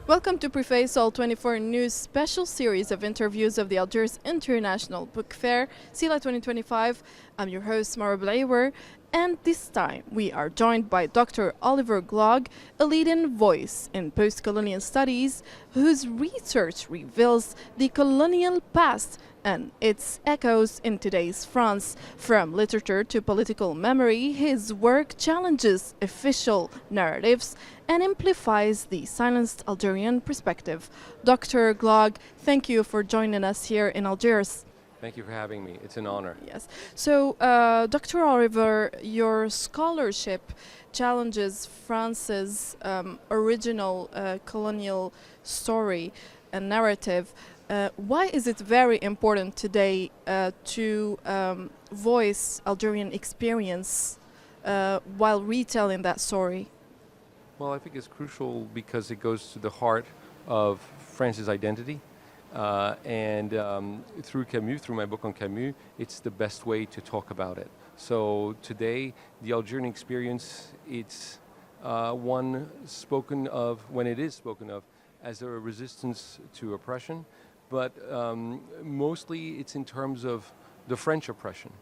Welcome to Preface All 24 News special series of interviews of the Algiers International Book Fair, SILA 2025. I'm your host, Mara Blaiwer, and this time we are joined by Dr. Oliver Gloag, a leading voice in post-colonial studies, whose research reveals the colonial past and its echoes in today's France. From literature to political memory, his work challenges official narratives and amplifies the silenced Algerian perspective. Dr. Gloag, thank you for joining us here in Algiers. Thank you for having me. It's an honor. Yes. So, Dr. Oliver, your scholarship challenges France's original colonial story and narrative. Why is it very important today to voice Algerian experience while retelling that story? Well, I think it's crucial because it goes to the heart of France's identity. And through Camus, through my book on Camus, it's the best way to talk about it. So today, the Algerian experience, it's one spoken of, when it is spoken of, as a resistance to oppression, but mostly it's in terms of the French oppression.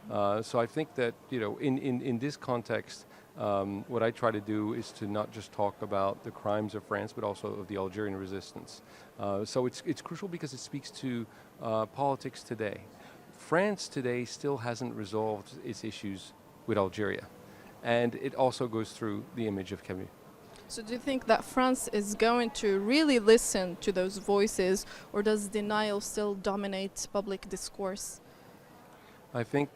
So I think that, you know, in this context, what I try to do is to not just talk about the crimes of France, but also of the Algerian resistance. So it's crucial because it speaks to politics today. France today still hasn't resolved its issues with Algeria, and it also goes through the image of Camus. So do you think that France is going to really listen to those voices, or does denial still dominate public discourse? I think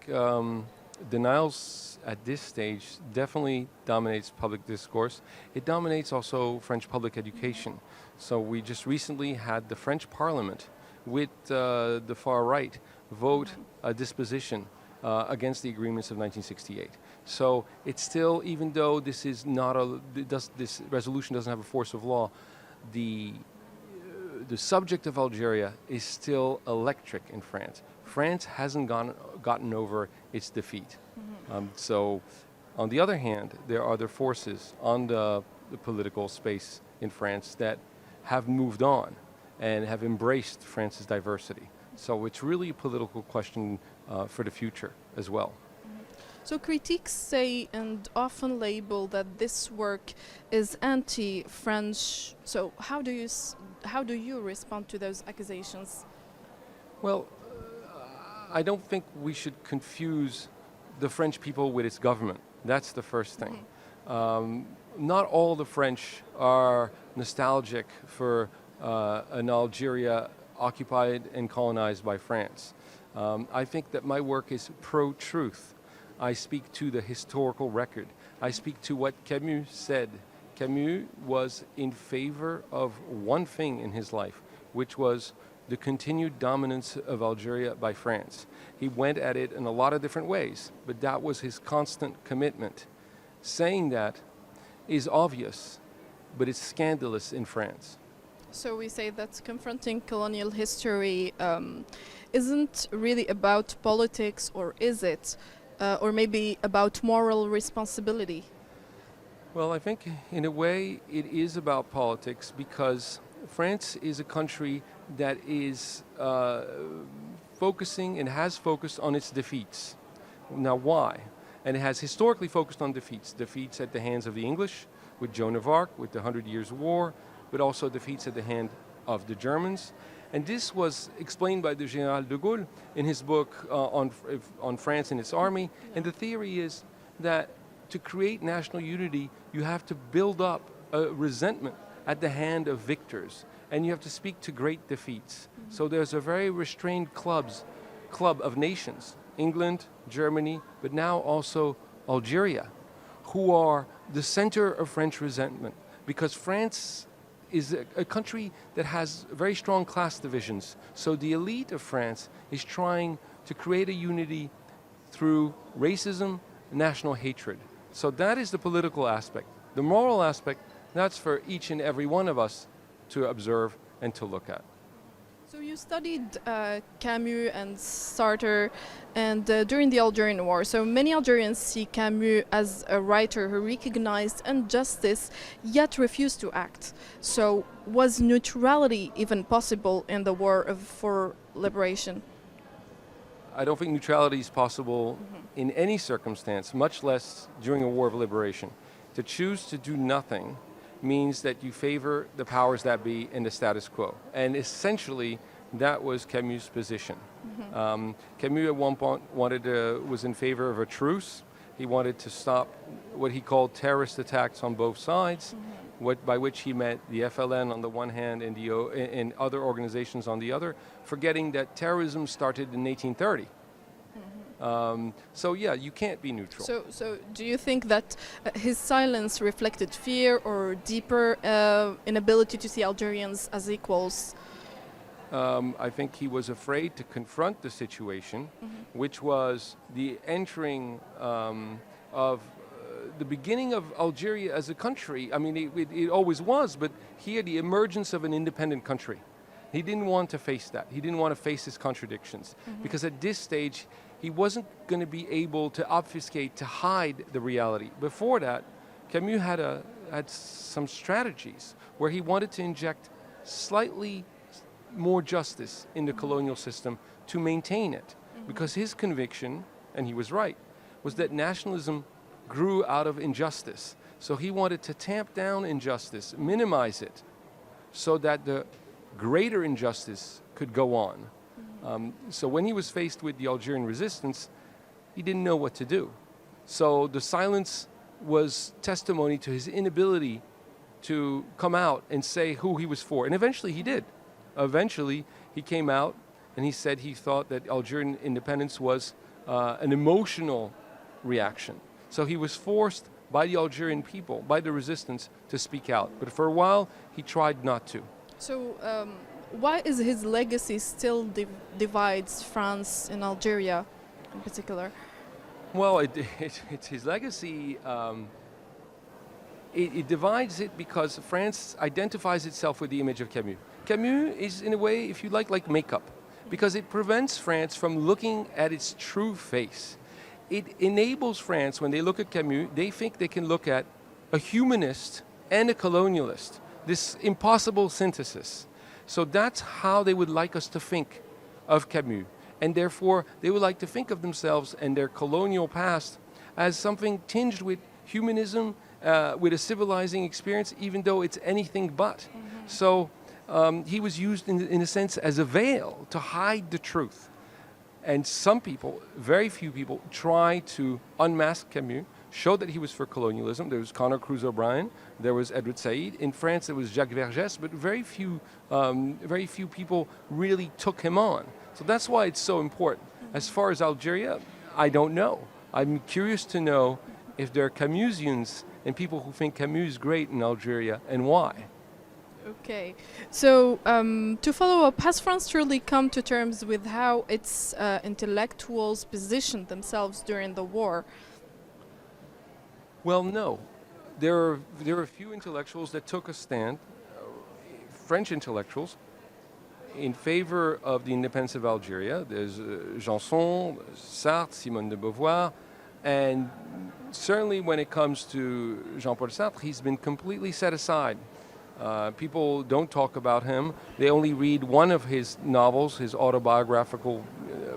denials at this stage definitely dominates public discourse. It dominates also French public education. So we just recently had the French Parliament with the far right vote a disposition against the agreements of 1968. So it's still, even though this is not this resolution doesn't have a force of law, the subject of Algeria is still electric in France. France hasn't gotten over its defeat. So on the other hand, there are other forces on the political space in France that have moved on and have embraced France's diversity. So it's really a political question for the future as well. So critiques say and often label that this work is anti-French. So how do you respond to those accusations? Well, I don't think we should confuse the French people with its government. That's the first thing. Not all the French are nostalgic for an Algeria occupied and colonized by France. I think that my work is pro-truth. I speak to the historical record. I speak to what Camus said. Camus was in favor of one thing in his life, which was the continued dominance of Algeria by France. He went at it in a lot of different ways, but that was his constant commitment. Saying that is obvious, but it's scandalous in France. So we say that confronting colonial history isn't really about politics, or is it? Or maybe about moral responsibility? Well, I think in a way it is about politics, because France is a country that is focusing and has focused on its defeats. Now why? And it has historically focused on defeats. Defeats at the hands of the English, with Joan of Arc, with the 100 Years' War, but also defeats at the hand of the Germans. And this was explained by the General de Gaulle in his book on France and its army. And the theory is that to create national unity, you have to build up a resentment at the hand of victors, and you have to speak to great defeats. So there's a very restrained club of nations, England, Germany, but now also Algeria, who are the center of French resentment, because France is a country that has very strong class divisions. So the elite of France is trying to create a unity through racism, national hatred. So that is the political aspect. The moral aspect, that's for each and every one of us to observe and to look at. So you studied Camus and Sartre and during the Algerian War. So many Algerians see Camus as a writer who recognized injustice yet refused to act. So was neutrality even possible in the for liberation? I don't think neutrality is possible in any circumstance, much less during a war of liberation. To choose to do nothing means that you favor the powers that be and the status quo. And essentially, that was Camus' position. Camus at one point was in favor of a truce. He wanted to stop what he called terrorist attacks on both sides, by which he meant the FLN on the one hand and other organizations on the other, forgetting that terrorism started in 1830. So yeah, you can't be neutral. So do you think that his silence reflected fear or deeper inability to see Algerians as equals? I think he was afraid to confront the situation, which was the entering of the beginning of Algeria as a country. I mean, it always was, but here the emergence of an independent country. He didn't want to face that. He didn't want to face his contradictions, because at this stage, he wasn't going to be able to obfuscate, to hide the reality. Before that, Camus had some strategies where he wanted to inject slightly more justice in the colonial system to maintain it. Because his conviction, and he was right, was that nationalism grew out of injustice. So he wanted to tamp down injustice, minimize it, so that the greater injustice could go on. So when he was faced with the Algerian resistance, he didn't know what to do. So the silence was testimony to his inability to come out and say who he was for. And eventually he did. Eventually he came out and he said he thought that Algerian independence was an emotional reaction. So he was forced by the Algerian people, by the resistance, to speak out. But for a while, he tried not to. So why is his legacy still divides France and Algeria in particular? Well, it's his legacy. It divides it because France identifies itself with the image of Camus. Camus is, in a way, if you like makeup, because it prevents France from looking at its true face. It enables France, when they look at Camus, they think they can look at a humanist and a colonialist, this impossible synthesis. So that's how they would like us to think of Camus. And therefore, they would like to think of themselves and their colonial past as something tinged with humanism, with a civilizing experience, even though it's anything but. So he was used, in a sense, as a veil to hide the truth. And some people, very few people, try to unmask Camus, show that he was for colonialism. There was Conor Cruz O'Brien, there was Edward Said. In France, there was Jacques Vergès, but very few people really took him on. So that's why it's so important. As far as Algeria, I don't know. I'm curious to know if there are Camusians and people who think Camus is great in Algeria, and why. Okay, so to follow up, has France truly come to terms with how its intellectuals positioned themselves during the war? Well, no. There are a few intellectuals that took a stand, French intellectuals, in favor of the independence of Algeria. There's Janson, Sartre, Simone de Beauvoir, and certainly when it comes to Jean-Paul Sartre, he's been completely set aside. People don't talk about him. They only read one of his novels, his autobiographical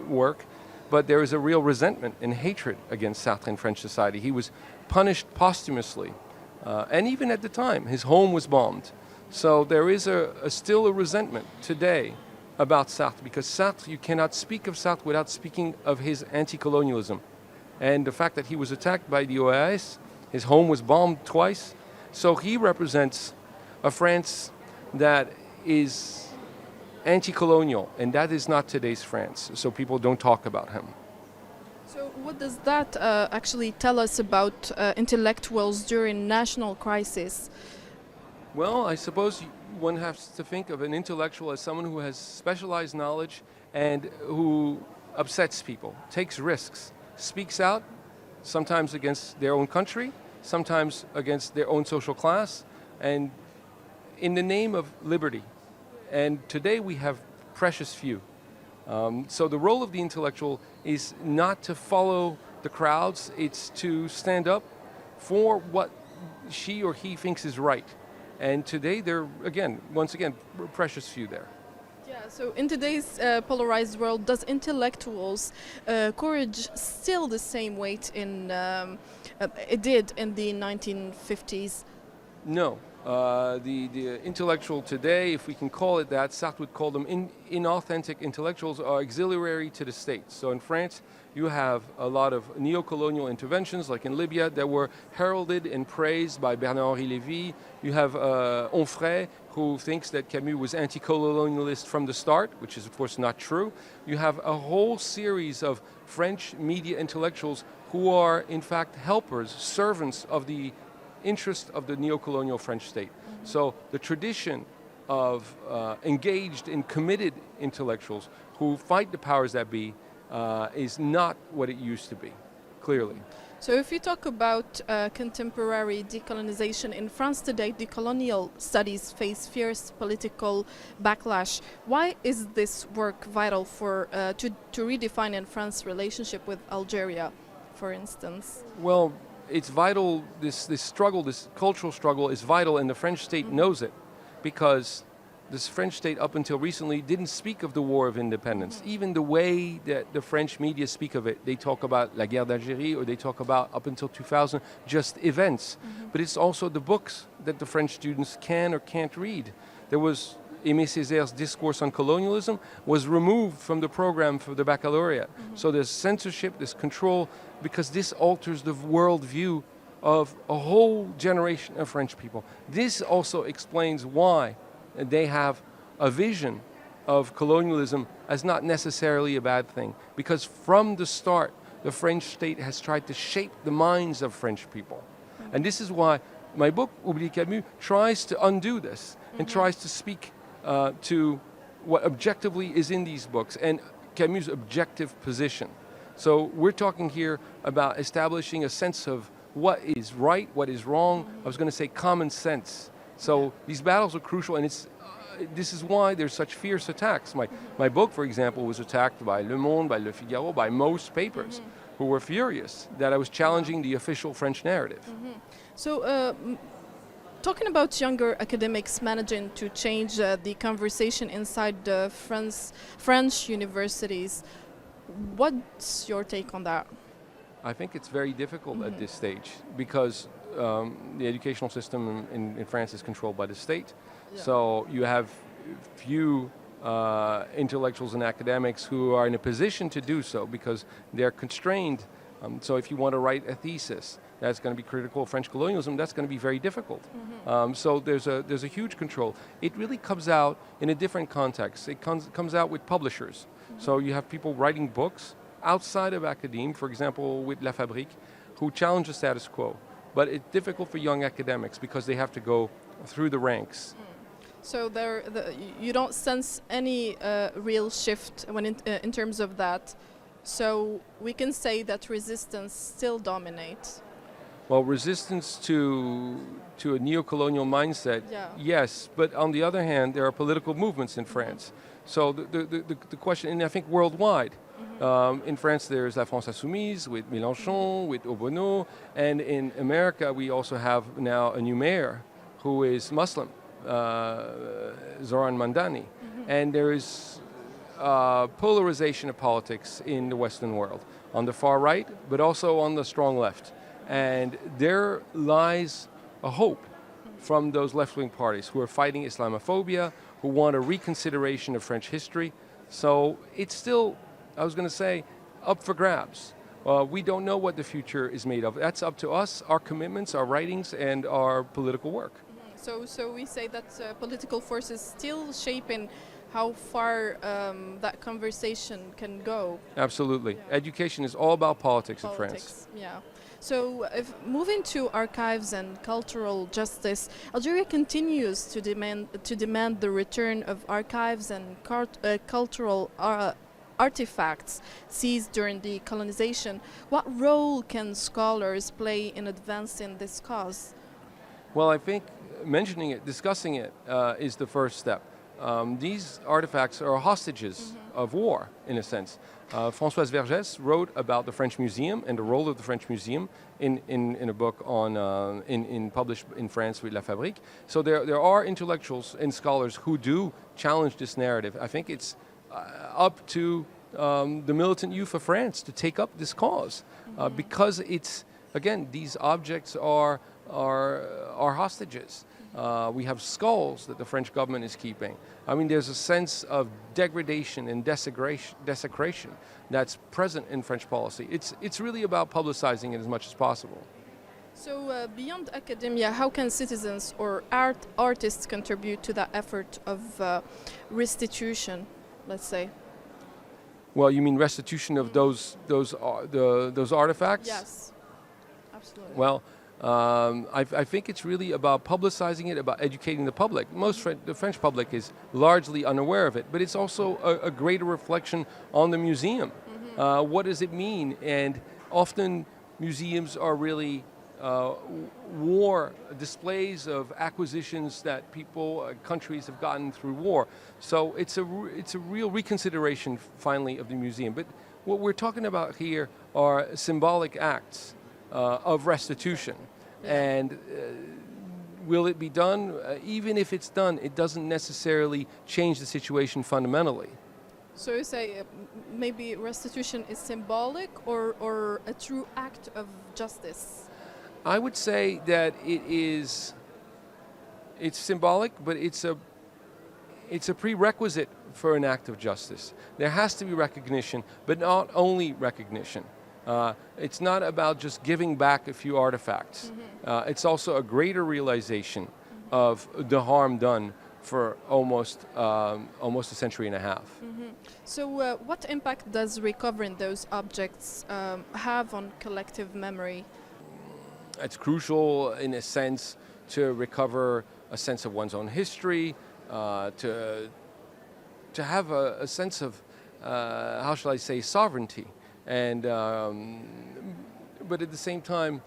work, but there is a real resentment and hatred against Sartre in French society. He was punished posthumously, and even at the time, his home was bombed. So there is still a resentment today about Sartre, because Sartre, you cannot speak of Sartre without speaking of his anti-colonialism. And the fact that he was attacked by the OAS, his home was bombed twice, so he represents a France that is anti-colonial, and that is not today's France, so people don't talk about him. So what does that actually tell us about intellectuals during national crisis? Well, I suppose one has to think of an intellectual as someone who has specialized knowledge and who upsets people, takes risks, speaks out, sometimes against their own country, sometimes against their own social class, and in the name of liberty. And today we have precious few. So the role of the intellectual is not to follow the crowds, it's to stand up for what she or he thinks is right. And today there, once again, precious few there. Yeah, so in today's polarized world, does intellectuals' courage still the same weight it did in the 1950s? No. The intellectual today, if we can call it that, Sartre would call them inauthentic intellectuals, are auxiliary to the state. So in France, you have a lot of neo-colonial interventions, like in Libya, that were heralded and praised by Bernard-Henri Lévy. You have Onfray, who thinks that Camus was anti-colonialist from the start, which is of course not true. You have a whole series of French media intellectuals who are in fact helpers, servants of the interest of the neo-colonial French state. Mm-hmm. So the tradition of engaged and committed intellectuals who fight the powers that be is not what it used to be, clearly. So if you talk about contemporary decolonization in France today, decolonial studies face fierce political backlash. Why is this work vital for to redefine in France's relationship with Algeria, for instance? Well, it's vital, this struggle, this cultural struggle is vital, and the French state knows it, because this French state up until recently didn't speak of the War of Independence. Even the way that the French media speak of it, they talk about la guerre d'Algérie, or they talk about, up until 2000, just events. But it's also the books that the French students can or can't read. There was Aimé Césaire's Discourse on Colonialism was removed from the program for the baccalaureate. So there's censorship, there's control, because this alters the worldview of a whole generation of French people. This also explains why they have a vision of colonialism as not necessarily a bad thing. Because from the start, the French state has tried to shape the minds of French people. And this is why my book, Oublie Camus, tries to undo this and tries to speak to what objectively is in these books and Camus' objective position. So we're talking here about establishing a sense of what is right, what is wrong. I was going to say common sense. So these battles are crucial, and this is why there's such fierce attacks. My book, for example, was attacked by Le Monde, by Le Figaro, by most papers who were furious that I was challenging the official French narrative. So talking about younger academics managing to change the conversation inside the French universities, what's your take on that? I think it's very difficult at this stage because the educational system in France is controlled by the state. Yeah. So you have few intellectuals and academics who are in a position to do so because they're constrained. So if you want to write a thesis that's going to be critical of French colonialism, that's going to be very difficult. So there's a huge control. It really comes out in a different context. It comes out with publishers. So you have people writing books outside of academia, for example, with La Fabrique, who challenge the status quo. But it's difficult for young academics because they have to go through the ranks. So you don't sense any real shift when in terms of that. So we can say that resistance still dominates. Well, resistance to a neo-colonial mindset, yes. But on the other hand, there are political movements in France. So the question, and I think worldwide, in France there's La France Insoumise with Mélenchon, with Obono, and in America we also have now a new mayor who is Muslim, Zoran Mandani. And there is polarization of politics in the Western world, on the far right, but also on the strong left. And there lies a hope from those left-wing parties who are fighting Islamophobia, who want a reconsideration of French history. So it's still, I was going to say, up for grabs. We don't know what the future is made of. That's up to us, our commitments, our writings, and our political work. So we say that political forces still shaping how far that conversation can go. Absolutely. Yeah. Education is all about politics in France. Yeah. So if moving to archives and cultural justice, Algeria continues to demand the return of archives and cultural artifacts seized during the colonization. What role can scholars play in advancing this cause? Well, I think mentioning it, discussing it, is the first step. these artifacts are hostages of war, in a sense. Françoise Vergès wrote about the French Museum and the role of the French Museum in a book on published in France with La Fabrique. So there are intellectuals and scholars who do challenge this narrative. I think it's up to the militant youth of France to take up this cause, because it's, again, these objects are hostages. We have skulls that the French government is keeping. I mean, there's a sense of degradation and desecration that's present in French policy. It's really about publicizing it as much as possible. So beyond academia, how can citizens or artists contribute to that effort of restitution, let's say? Well, you mean restitution of those artifacts? Yes, absolutely. Well, I think it's really about publicizing it, about educating the public. The French public is largely unaware of it, but it's also a greater reflection on the museum. What does it mean? And often museums are really war displays of acquisitions that countries have gotten through war. So it's a real reconsideration, finally, of the museum. But what we're talking about here are symbolic acts of restitution. And will it be done? Even if it's done, it doesn't necessarily change the situation fundamentally. So you say maybe restitution is symbolic or a true act of justice? I would say that it's symbolic, but it's a prerequisite for an act of justice. There has to be recognition, but not only recognition. It's not about just giving back a few artifacts. It's also a greater realization of the harm done for almost a century and a half. So what impact does recovering those objects have on collective memory? It's crucial, in a sense, to recover a sense of one's own history, to have a sense of, how shall I say, sovereignty. And but at the same time,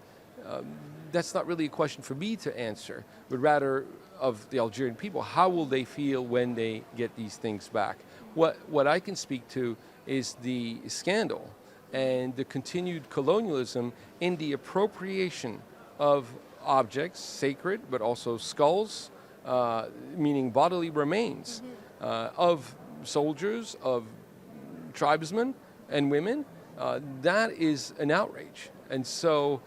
that's not really a question for me to answer, but rather of the Algerian people. How will they feel when they get these things back? What I can speak to is the scandal and the continued colonialism in the appropriation of objects, sacred, but also skulls, meaning bodily remains, of soldiers, of tribesmen and women. That is an outrage. And so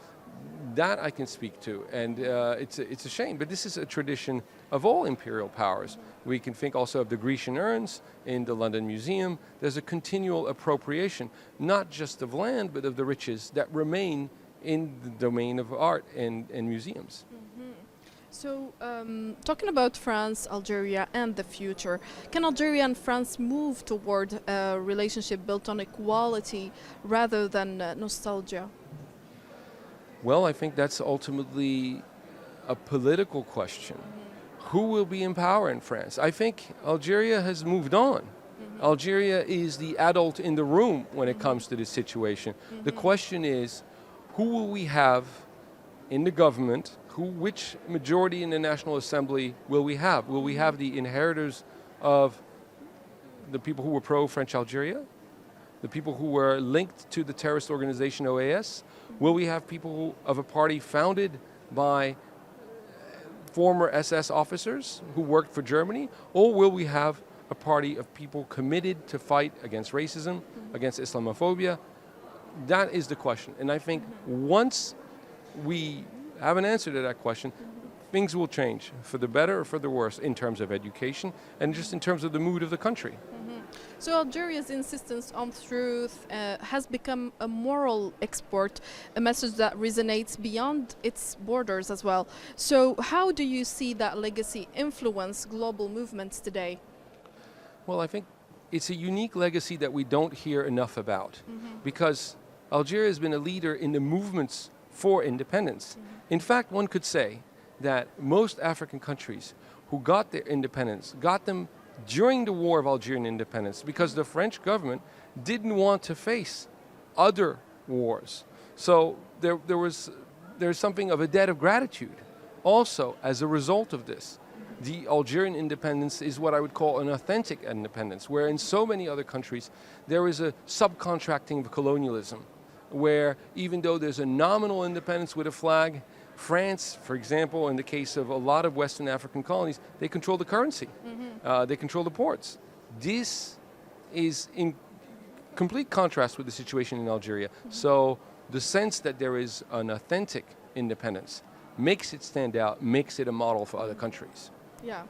that I can speak to, and it's a shame. But this is a tradition of all imperial powers. We can think also of the Grecian urns in the London Museum. There's a continual appropriation, not just of land, but of the riches that remain in the domain of art and museums. So talking about France, Algeria, and the future, can Algeria and France move toward a relationship built on equality rather than nostalgia? Well, I think that's ultimately a political question. Who will be in power in France? I think Algeria has moved on. Algeria is the adult in the room when it comes to this situation. The question is, who will we have in the government? Which majority in the National Assembly will we have? Will we have the inheritors of the people who were pro-French Algeria? The people who were linked to the terrorist organization OAS? Will we have people of a party founded by former SS officers who worked for Germany? Or will we have a party of people committed to fight against racism, against Islamophobia? That is the question. And I think once we have an answer to that question, things will change for the better or for the worse in terms of education and just in terms of the mood of the country. So Algeria's insistence on truth has become a moral export, a message that resonates beyond its borders as well. So how do you see that legacy influence global movements today? Well, I think it's a unique legacy that we don't hear enough about, because Algeria has been a leader in the movements for independence. In fact, one could say that most African countries who got their independence got them during the War of Algerian Independence, because the French government didn't want to face other wars. So there's something of a debt of gratitude also as a result of this. The Algerian independence is what I would call an authentic independence, where in so many other countries there is a subcontracting of colonialism, where even though there's a nominal independence with a flag, France, for example, in the case of a lot of Western African colonies, they control the currency, they control the ports. This is in complete contrast with the situation in Algeria. So the sense that there is an authentic independence makes it stand out, makes it a model for other countries. Yeah.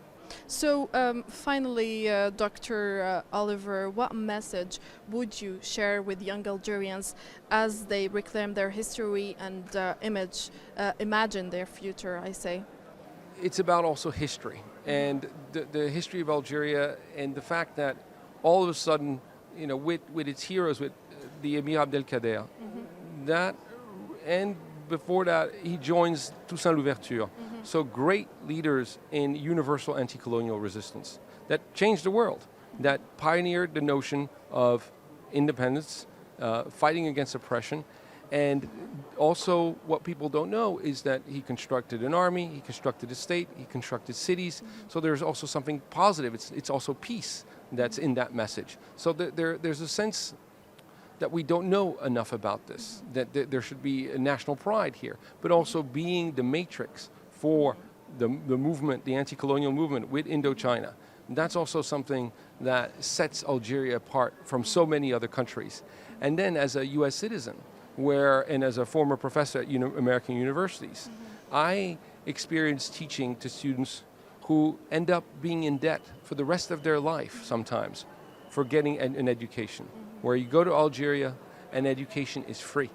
So finally, Dr. Oliver, what message would you share with young Algerians as they reclaim their history and imagine their future, I say? It's about also history, and the history of Algeria, and the fact that all of a sudden, you know, with its heroes, with the Emir Abdelkader, that, and before that, he joins Toussaint Louverture. So great leaders in universal anti-colonial resistance that changed the world, that pioneered the notion of independence, fighting against oppression. And also what people don't know is that he constructed an army, he constructed a state, he constructed cities. So there's also something positive. It's also peace that's in that message. So there's a sense that we don't know enough about this, that there should be a national pride here, but also being the matrix for the movement, the anti-colonial movement with Indochina. That's also something that sets Algeria apart from so many other countries. And then as a US citizen, and as a former professor at American universities, I experienced teaching to students who end up being in debt for the rest of their life sometimes for getting an education. Where you go to Algeria and education is free.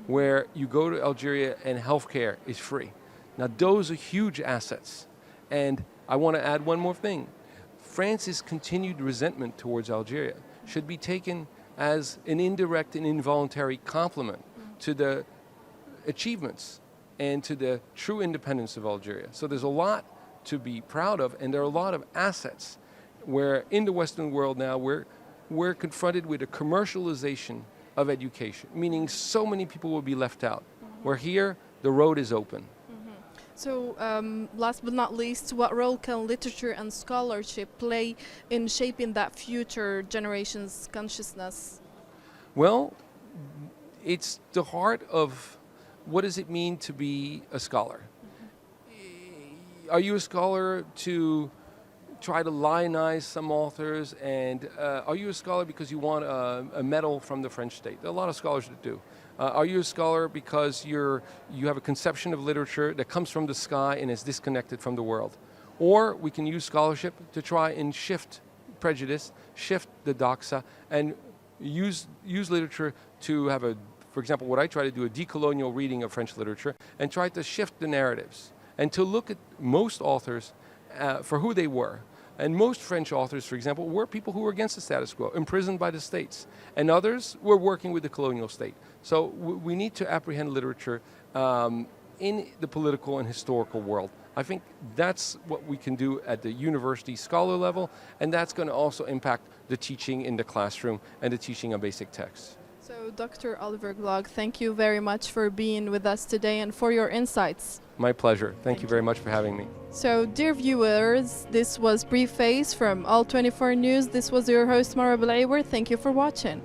Where you go to Algeria and healthcare is free. Now those are huge assets. And I want to add one more thing. France's continued resentment towards Algeria should be taken as an indirect and involuntary compliment to the achievements and to the true independence of Algeria. So there's a lot to be proud of, and there are a lot of assets where in the Western world now we're confronted with a commercialization of education, meaning so many people will be left out. Where here, the road is open. So last but not least, what role can literature and scholarship play in shaping that future generation's consciousness? Well, it's the heart of what does it mean to be a scholar? Are you a scholar to try to lionize some authors, and are you a scholar because you want a medal from the French state? There are a lot of scholars that do. Are you a scholar because you have a conception of literature that comes from the sky and is disconnected from the world? Or we can use scholarship to try and shift prejudice, shift the doxa, and use literature to have for example, what I try to do, a decolonial reading of French literature, and try to shift the narratives, and to look at most authors for who they were. And most French authors, for example, were people who were against the status quo, imprisoned by the states. And others were working with the colonial state. So we need to apprehend literature in the political and historical world. I think that's what we can do at the university scholar level, and that's going to also impact the teaching in the classroom and the teaching of basic texts. So Dr. Oliver Gloag, thank you very much for being with us today and for your insights. My pleasure. Thank you very much for having me. So, dear viewers, this was Preface from All 24 News. This was your host, Mara Belaiwer. Thank you for watching.